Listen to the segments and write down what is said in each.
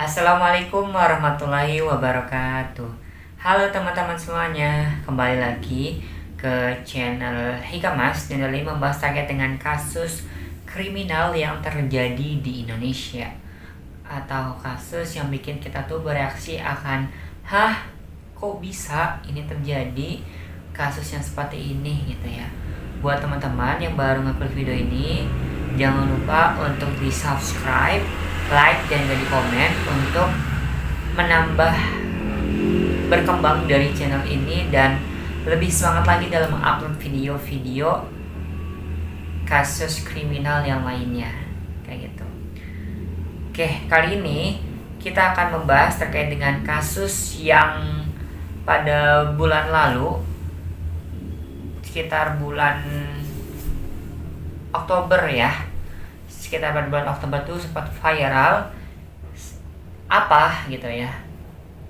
Assalamualaikum warahmatullahi wabarakatuh. Halo teman-teman semuanya, kembali lagi ke channel Hikamas dan kali ini membahas terkait dengan kasus kriminal yang terjadi di Indonesia, atau kasus yang bikin kita tuh bereaksi akan, hah, kok bisa ini terjadi, kasus yang seperti ini gitu ya. Buat teman-teman yang baru ngeklik video ini, jangan lupa untuk di subscribe, like, dan di komen untuk menambah berkembang dari channel ini dan lebih semangat lagi dalam mengupload video-video kasus kriminal yang lainnya kayak gitu. Oke, kali ini kita akan membahas terkait dengan kasus yang pada bulan lalu, sekitar bulan Oktober ya, sekitar pada bulan Oktober tuh sempat viral apa gitu ya,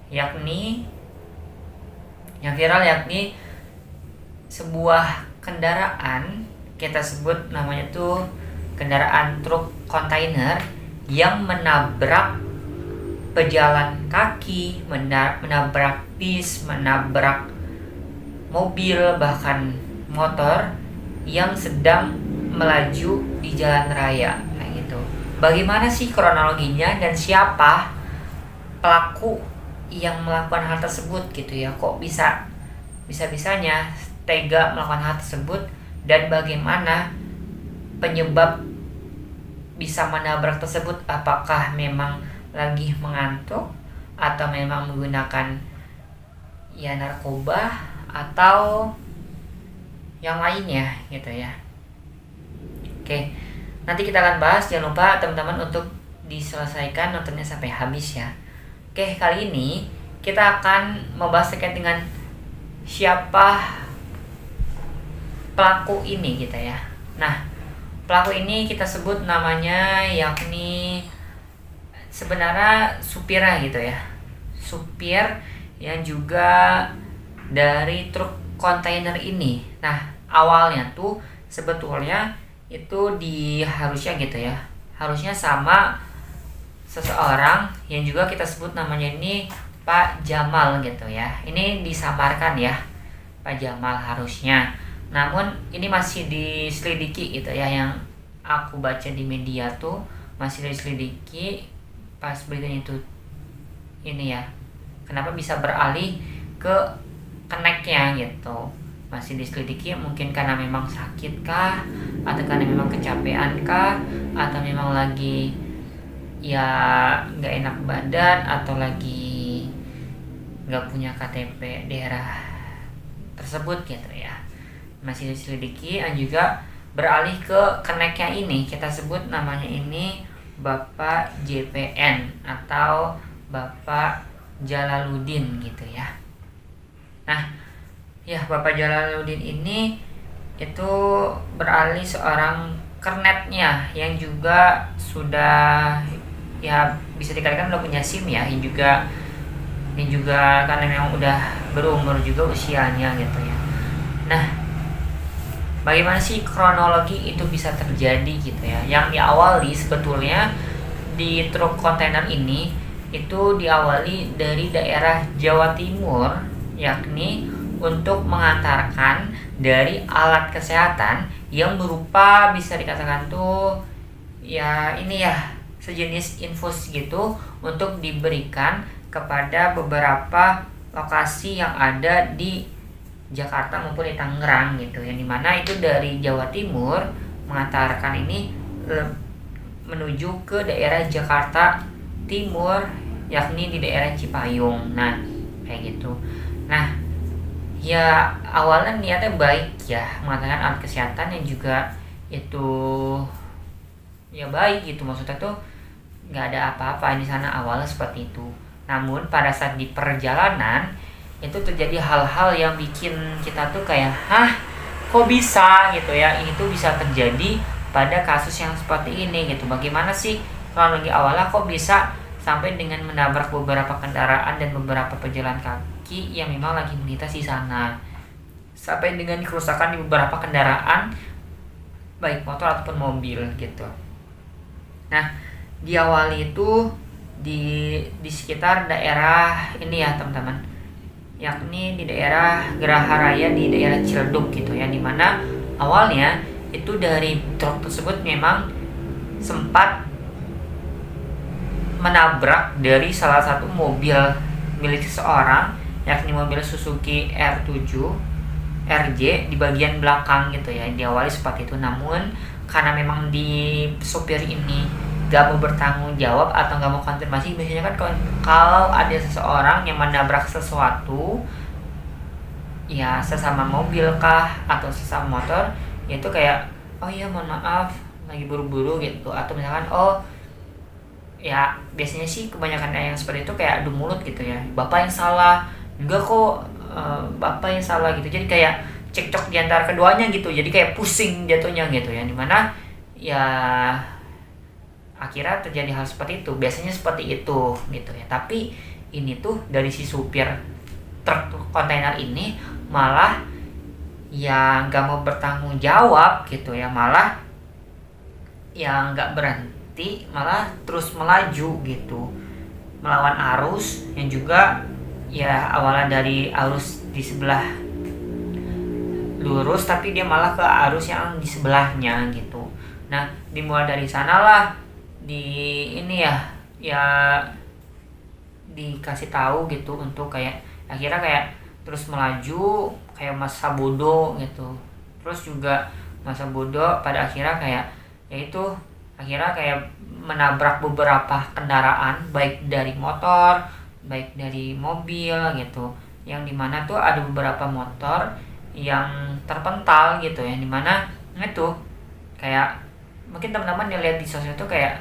yakni yang viral yakni sebuah kendaraan, kita sebut namanya tuh kendaraan truk kontainer yang menabrak pejalan kaki, menabrak bis, menabrak mobil, bahkan motor yang sedang melaju di jalan raya kayak gitu. Bagaimana sih kronologinya dan siapa pelaku yang melakukan hal tersebut gitu ya? Kok bisa-bisanya tega melakukan hal tersebut, dan bagaimana penyebab bisa menabrak tersebut? Apakah memang lagi mengantuk atau memang menggunakan ya narkoba atau yang lainnya gitu ya. Oke, nanti kita akan bahas. Jangan lupa teman-teman untuk diselesaikan nontonnya sampai habis ya. Oke, kali ini kita akan membahas terkait dengan siapa pelaku ini gitu ya. Nah, pelaku ini kita sebut namanya yakni sebenarnya supirnya gitu ya. Supir yang juga dari truk kontainer ini. Nah, awalnya tuh sebetulnya itu harusnya gitu ya, harusnya sama seseorang yang juga kita sebut namanya ini Pak Jamal gitu ya. Ini disamarkan ya, Pak Jamal harusnya. Namun ini masih diselidiki gitu ya, yang aku baca di media tuh masih diselidiki pas beritanya itu ini ya. Kenapa bisa beralih ke keneknya gitu, masih diselidiki. Mungkin karena memang sakit kah, atau karena memang kecapean kah, atau memang lagi ya nggak enak badan, atau lagi nggak punya KTP daerah tersebut gitu ya. Masih diselidiki. Dan juga beralih ke keneknya ini, kita sebut namanya ini Bapak JPN atau Bapak Jalaluddin gitu ya. Nah ya, Bapak Jalaluddin ini itu beralih seorang kernetnya yang juga sudah ya bisa dikatakan udah punya SIM ya, yang juga karena memang udah berumur juga usianya gitu ya. Nah, bagaimana sih kronologi itu bisa terjadi gitu ya? Yang diawali sebetulnya di truk kontainer ini itu diawali dari daerah Jawa Timur, yakni untuk mengantarkan dari alat kesehatan yang berupa bisa dikatakan tuh ya ini ya sejenis infus gitu, untuk diberikan kepada beberapa lokasi yang ada di Jakarta maupun di Tangerang gitu, yang dimana itu dari Jawa Timur mengantarkan ini menuju ke daerah Jakarta Timur, yakni di daerah Cipayung. Nah kayak gitu. Nah ya awalnya niatnya baik ya, mengatakan alat kesehatan yang juga itu ya baik gitu, maksudnya tuh nggak ada apa-apa di sana awalnya seperti itu. Namun pada saat di perjalanan itu terjadi hal-hal yang bikin kita tuh kayak, hah, kok bisa gitu ya, itu bisa terjadi pada kasus yang seperti ini gitu. Bagaimana sih kronologi awalnya kok bisa sampai dengan menabrak beberapa kendaraan dan beberapa pejalan kaki yang memang lagi melintas di sana, sampai dengan kerusakan di beberapa kendaraan baik motor ataupun mobil gitu. Nah, diawali itu di sekitar daerah ini ya teman-teman, yakni di daerah Geraha Raya di daerah Ciledug gitu ya, dimana awalnya itu dari truk tersebut memang sempat menabrak dari salah satu mobil milik seseorang, yakni mobil Suzuki R7 RJ di bagian belakang gitu ya. Diawali seperti itu, namun karena memang di sopir ini gak mau bertanggung jawab atau gak mau konfirmasi, biasanya kan kalau ada seseorang yang menabrak sesuatu ya, sesama mobil kah atau sesama motor, yaitu kayak oh iya mohon maaf lagi buru-buru gitu, atau misalkan oh ya biasanya sih kebanyakan yang seperti itu kayak adu mulut gitu ya, bapak yang salah, enggak kok bapak yang salah gitu, jadi kayak cekcok di antara keduanya gitu, jadi kayak pusing jatuhnya gitu ya, dimana ya akhirnya terjadi hal seperti itu, biasanya seperti itu gitu ya. Tapi ini tuh dari si supir truk kontainer ini malah ya nggak mau bertanggung jawab gitu ya, malah ya nggak berhenti, malah terus melaju gitu melawan arus yang juga ya awalnya dari arus di sebelah lurus, tapi dia malah ke arus yang di sebelahnya gitu. Nah dimulai dari sanalah ini ya dikasih tahu gitu untuk kayak akhirnya kayak terus melaju kayak masa bodoh gitu, terus juga masa bodoh pada akhirnya kayak yaitu akhirnya kayak menabrak beberapa kendaraan, baik dari motor baik dari mobil gitu, yang dimana tuh ada beberapa motor yang terpental gitu ya, dimana itu kayak mungkin teman-teman yang lihat di sosmed tuh kayak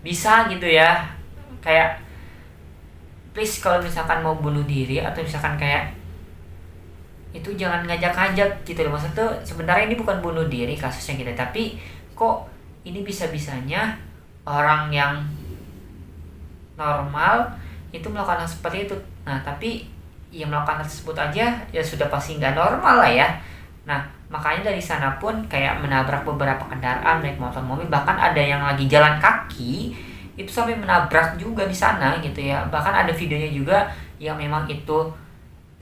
bisa gitu ya, kayak please kalau misalkan mau bunuh diri atau misalkan kayak itu jangan ngajak-ngajak gitu loh. Maksud tuh sebenarnya ini bukan bunuh diri kasusnya gitu, tapi kok ini bisa-bisanya orang yang normal itu melakukan hal seperti itu. Nah tapi yang melakukan hal tersebut aja ya sudah pasti nggak normal lah ya. Nah makanya dari sana pun kayak menabrak beberapa kendaraan baik motor mobil, bahkan ada yang lagi jalan kaki itu sampai menabrak juga di sana gitu ya. Bahkan ada videonya juga yang memang itu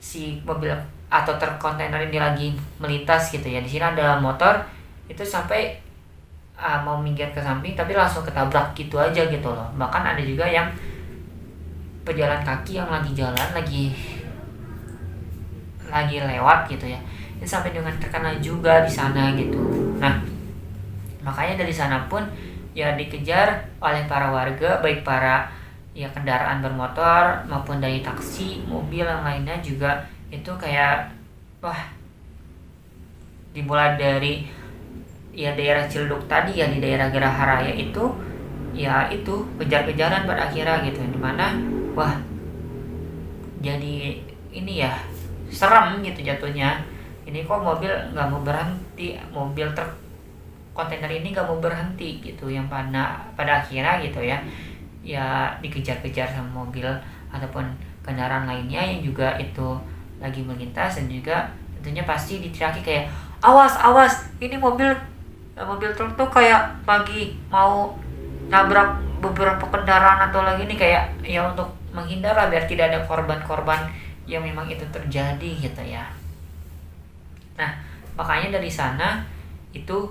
si mobil atau truk kontainer ini lagi melintas gitu ya, di sini ada motor itu sampai mau minggir ke samping tapi langsung ketabrak gitu aja gitu loh. Bahkan ada juga yang pejalan kaki yang lagi jalan lagi lewat gitu ya, ini sampai dengan terkena juga di sana gitu. Nah makanya dari sana pun ya dikejar oleh para warga, baik para ya kendaraan bermotor maupun dari taksi mobil yang lainnya juga, itu kayak wah dimulai dari ya daerah Ciledug tadi ya, di daerah Geraha Raya itu ya itu kejar-kejaran pada akhirnya gitu, dimana wah jadi ini ya serem gitu jatuhnya. Ini kok mobil nggak mau berhenti, mobil truk kontainer ini nggak mau berhenti gitu, yang pada akhirnya gitu ya dikejar-kejar sama mobil ataupun kendaraan lainnya yang juga itu lagi melintas, dan juga tentunya pasti diteriaki kayak awas awas, ini mobil truk tuh kayak lagi mau nabrak beberapa kendaraan atau lagi ini, kayak ya untuk menghindar lah biar tidak ada korban-korban yang memang itu terjadi gitu ya. Nah makanya dari sana itu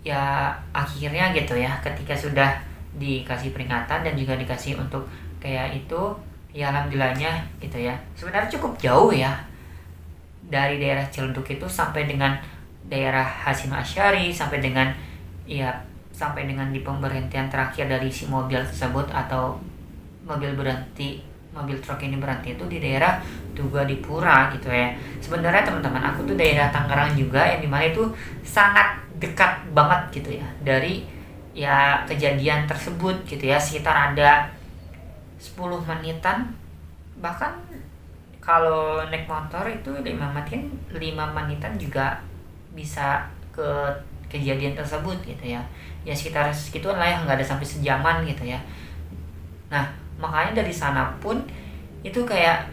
ya akhirnya gitu ya, ketika sudah dikasih peringatan dan juga dikasih untuk kayak itu ya alhamdulillahnya gitu ya, sebenarnya cukup jauh ya dari daerah Ciledug itu sampai dengan daerah Hasyim Asyari, sampai dengan di pemberhentian terakhir dari si mobil tersebut atau mobil truk ini berhenti itu di daerah Tugadipura gitu ya. Sebenarnya teman-teman, aku tuh daerah Tangerang juga, yang dimana itu sangat dekat banget gitu ya dari ya kejadian tersebut gitu ya, sekitar ada 10 menitan, bahkan kalau naik motor itu 5 menitan juga bisa ke kejadian tersebut gitu ya. Ya sekitar segituan lah ya, nggak ada sampai sejaman gitu ya. Nah makanya dari sana pun itu kayak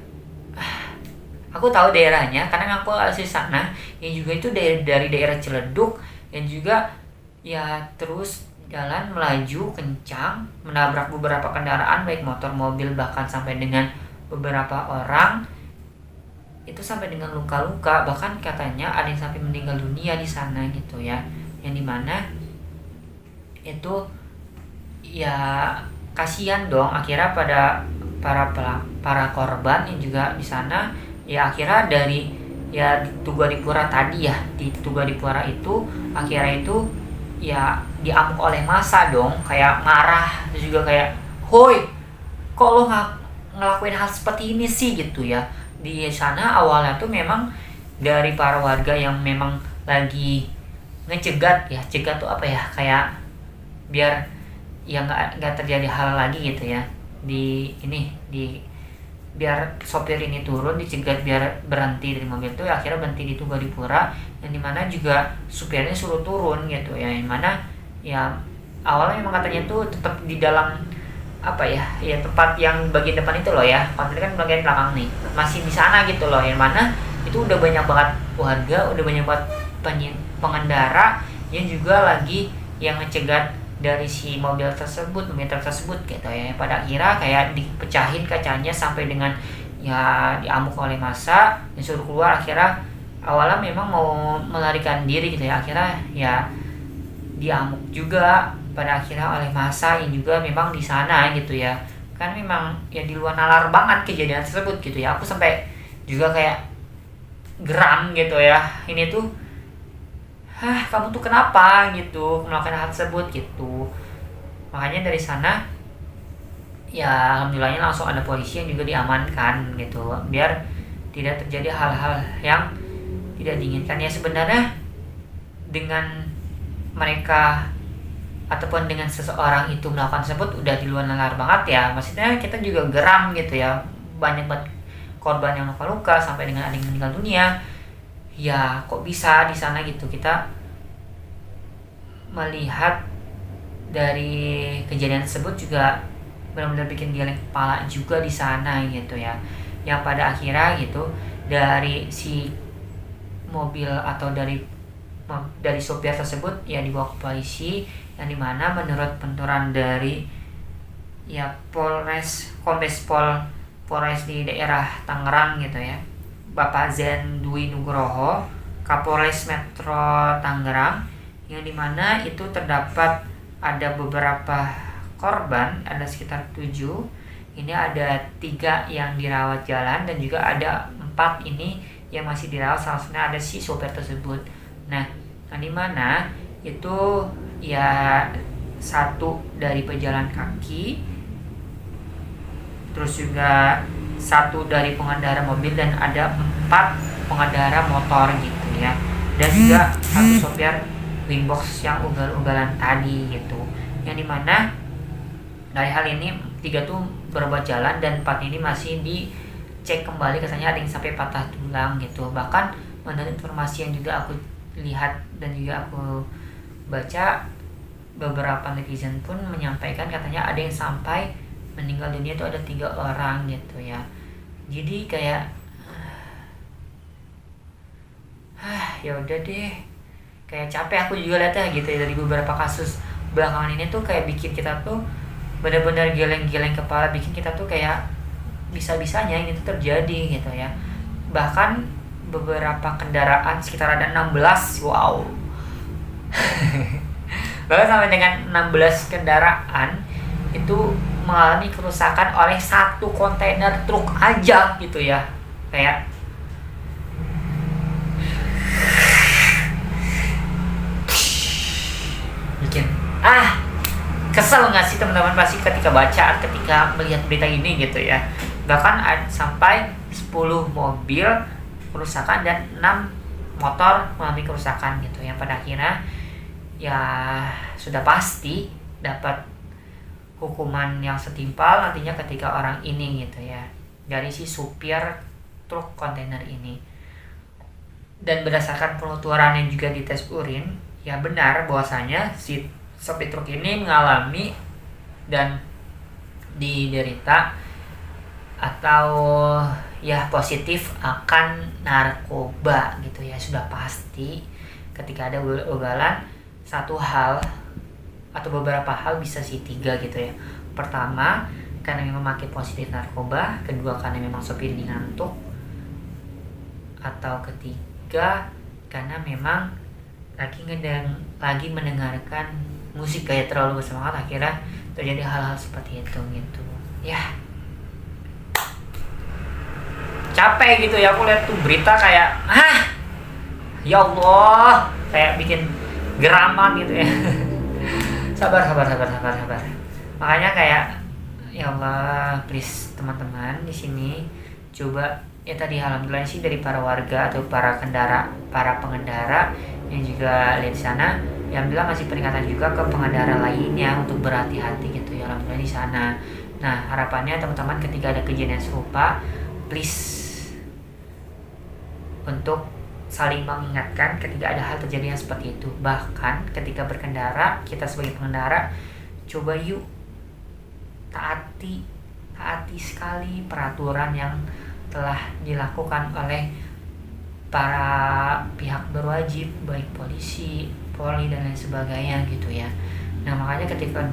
aku tahu daerahnya karena aku asli sana, yang juga itu dari daerah Ciledug, yang juga ya terus jalan melaju kencang menabrak beberapa kendaraan baik motor, mobil, bahkan sampai dengan beberapa orang itu sampai dengan luka-luka, bahkan katanya ada yang sampai meninggal dunia di sana gitu ya, yang dimana itu ya kasihan dong akhirnya pada para korban yang juga di sana. Ya akhirnya dari ya di Tuggadipura tadi ya, di Tuggadipura itu akhirnya itu ya diamuk oleh massa dong, kayak marah terus juga kayak, "Hoi, kok lo ngelakuin hal seperti ini sih?" gitu ya. Di sana awalnya tuh memang dari para warga yang memang lagi ngecegat ya, cegat tuh apa ya, kayak biar ya nggak terjadi hal lagi gitu ya, di ini di biar sopir ini turun dicegat biar berhenti dari mobil itu. Akhirnya berhenti di Tuggadipura, yang dimana juga supirnya suruh turun gitu ya, yang mana ya awalnya memang katanya tuh tetap di dalam apa ya, ya tempat yang bagian depan itu loh ya, kontainer kan bagian belakang nih masih di sana gitu loh, yang mana itu udah banyak banget warga, udah banyak banget pengendara yang juga lagi yang ngecegat dari si mobil tersebut gitu ya. Pada akhirnya kayak dipecahin kacanya sampai dengan ya diamuk oleh massa, disuruh keluar. Akhirnya awalnya memang mau melarikan diri gitu ya, akhirnya ya diamuk juga pada akhirnya oleh massa yang juga memang di sana gitu ya. Kan memang ya di luar nalar banget kejadian tersebut gitu ya, aku sampai juga kayak geram gitu ya, ini tuh kamu tuh kenapa gitu melakukan hal tersebut gitu. Makanya dari sana ya alhamdulillahnya langsung ada polisi yang juga diamankan gitu, biar tidak terjadi hal-hal yang tidak diinginkan. Ya sebenarnya dengan mereka ataupun dengan seseorang itu melakukan tersebut udah di luar nalar banget ya, maksudnya kita juga geram gitu ya, banyak banget korban yang luka-luka sampai dengan ada yang meninggal dunia. Ya kok bisa di sana gitu, kita melihat dari kejadian tersebut juga benar-benar bikin geleng kepala juga di sana gitu ya. Yang pada akhirnya gitu dari si mobil atau dari sopir tersebut ya dibawa ke polisi, yang dimana menurut penuturan dari ya Kombes Polres di daerah Tangerang gitu ya, Bapak Zen Dwi Nugroho, Kapolres Metro Tangerang, yang dimana itu terdapat ada beberapa korban, ada sekitar 7. Ini ada 3 yang dirawat jalan dan juga ada 4 ini yang masih dirawat, salah satunya ada si sopir tersebut. Nah, yang dimana itu ya 1 dari pejalan kaki, terus juga 1 dari pengendara mobil, dan ada 4 pengendara motor gitu ya, dan juga 1 sopir wingbox yang ugal-ugalan tadi gitu. Yang dimana dari hal ini 3 tuh berobat jalan dan 4 ini masih dicek kembali, katanya ada yang sampai patah tulang gitu. Bahkan menurut informasi yang juga aku lihat dan juga aku baca, beberapa netizen pun menyampaikan katanya ada yang sampai meninggal dunia itu ada 3 orang gitu ya. Jadi kayak ya udah deh, kayak capek aku juga lihat ya gitu ya, dari beberapa kasus belakangan ini tuh kayak bikin kita tuh benar-benar geleng-geleng kepala, bikin kita tuh kayak bisa-bisanya ini tuh terjadi gitu ya. Bahkan beberapa kendaraan sekitar ada 16, wow. Bahkan sampai dengan 16 kendaraan itu mengalami kerusakan oleh 1 kontainer truk aja gitu ya. Kayak bikin kesel nggak sih teman-teman pasti ketika baca, ketika melihat berita ini gitu ya. Bahkan sampai 10 mobil kerusakan dan 6 motor mengalami kerusakan gitu ya. Pada akhirnya ya sudah pasti dapat hukuman yang setimpal nantinya ketika orang ini gitu ya, dari si supir truk kontainer ini. Dan berdasarkan penuturan yang juga dites urin, ya benar bahwasanya si sopir truk ini mengalami dan diderita atau ya positif akan narkoba gitu ya. Sudah pasti ketika ada ugal-ugalan satu hal atau beberapa hal, bisa sih 3 gitu ya. Pertama, karena memang memakai positif narkoba. Kedua, karena memang sopir ini ngantuk. Atau ketiga, karena memang lagi mendengarkan musik kayak terlalu bersemangat, akhirnya terjadi hal-hal seperti itu gitu ya. Capek gitu ya, aku lihat tuh berita kayak ya Allah, kayak bikin geraman gitu ya. sabar. Makanya kayak ya Allah, please teman-teman di sini coba ya, tadi alhamdulillah sih dari para warga atau para pengendara yang juga lihat di sana, ya alhamdulillah ngasih peringatan juga ke pengendara lainnya untuk berhati-hati gitu ya, alhamdulillah di sana. Nah, harapannya teman-teman ketika ada kejadian serupa, please untuk saling mengingatkan ketika ada hal terjadi yang seperti itu. Bahkan ketika berkendara, kita sebagai pengendara coba yuk taati sekali peraturan yang telah dilakukan oleh para pihak berwajib, baik polisi, polri dan lain sebagainya gitu ya. Nah, makanya ketika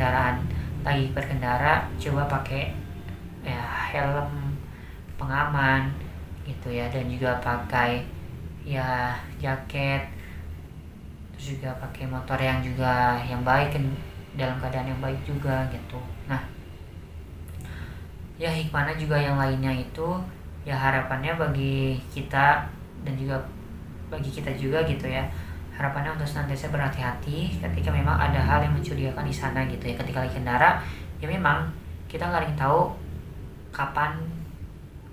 lagi berkendara, coba pakai ya helm pengaman gitu ya, dan juga pakai ya jaket, terus juga pakai motor yang baik, dalam keadaan yang baik juga gitu. Nah, ya hikmahnya juga yang lainnya itu ya, harapannya bagi kita dan juga bagi kita juga gitu ya, harapannya untuk senantiasa berhati-hati ketika memang ada hal yang mencurigakan di sana gitu ya. Ketika lagi kendara, ya memang kita nggak ada yang tahu kapan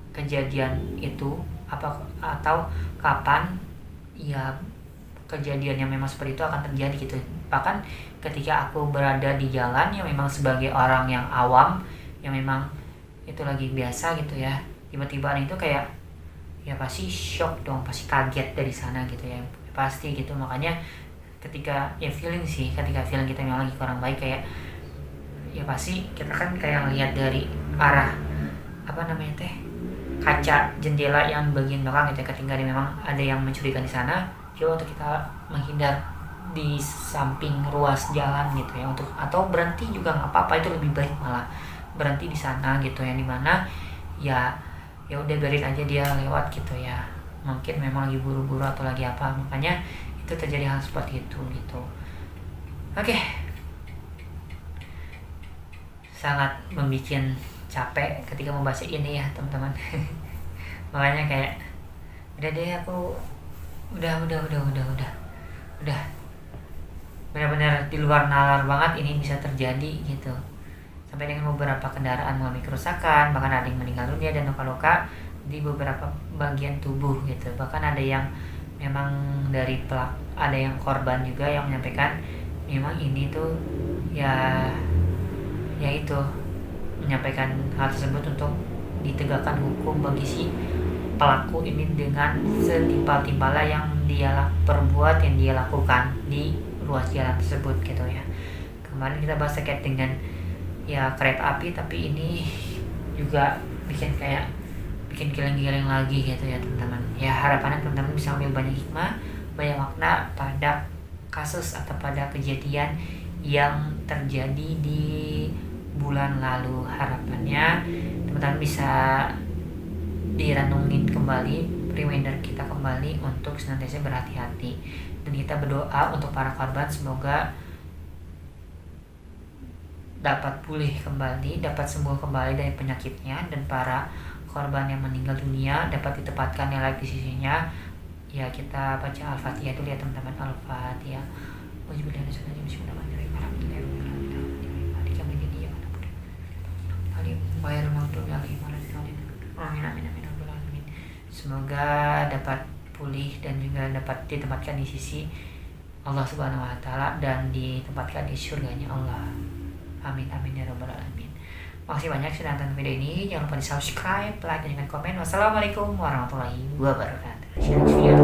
kejadian itu atau kapan ya kejadian yang memang seperti itu akan terjadi gitu. Bahkan ketika aku berada di jalan yang memang sebagai orang yang awam, yang memang itu lagi biasa gitu ya, tiba-tiba itu kayak ya pasti shock dong, pasti kaget dari sana gitu ya, pasti gitu. Makanya ketika feeling kita memang lagi kurang baik, kayak ya pasti kita kan kayak lihat dari arah kaca jendela yang bagian belakang gitu ya. Ketika memang ada yang mencurigakan di sana, coba untuk kita menghindar di samping ruas jalan gitu ya, atau berhenti juga nggak apa-apa, itu lebih baik malah berhenti di sana gitu, yang dimana ya udah biarin aja dia lewat gitu ya, mungkin memang lagi buru-buru atau lagi apa, makanya itu terjadi hal seperti itu gitu. Oke. Sangat membuat capek ketika membahas ini ya teman-teman. Makanya kayak udah deh, aku udah benar-benar di luar nalar banget ini bisa terjadi gitu. Sampai dengan beberapa kendaraan mengalami kerusakan, bahkan ada yang meninggal dunia dan luka-luka di beberapa bagian tubuh gitu. Bahkan ada yang memang ada yang korban juga yang menyampaikan memang ini tuh ya itu menyampaikan hal tersebut untuk ditegakkan hukum bagi si pelaku ini dengan setimpal-timpalnya yang dia perbuat, yang dia lakukan di ruas jalan tersebut gitu ya. Kemarin kita bahas terkait dengan ya kereta api, tapi ini juga bikin geleng-geleng lagi gitu ya teman-teman. Ya harapannya teman-teman bisa ambil banyak hikmah, banyak makna pada kasus atau pada kejadian yang terjadi di bulan lalu. Harapannya teman-teman bisa direnungin kembali, reminder kita kembali untuk senantiasa berhati-hati, dan kita berdoa untuk para korban semoga dapat pulih kembali, dapat sembuh kembali dari penyakitnya, dan para korban yang meninggal dunia dapat ditempatkan yang layak di sisinya. Ya kita baca Al-Fatihah dulu ya teman-teman. Al-Fatihah. Semoga dapat pulih dan juga dapat ditempatkan di sisi Allah Subhanahu wa taala dan ditempatkan di surganya Allah. Amin ya rabbal alamin. Makasih banyak sudah nonton video ini. Jangan lupa di subscribe, like, dan komen. Wassalamualaikum warahmatullahi wabarakatuh.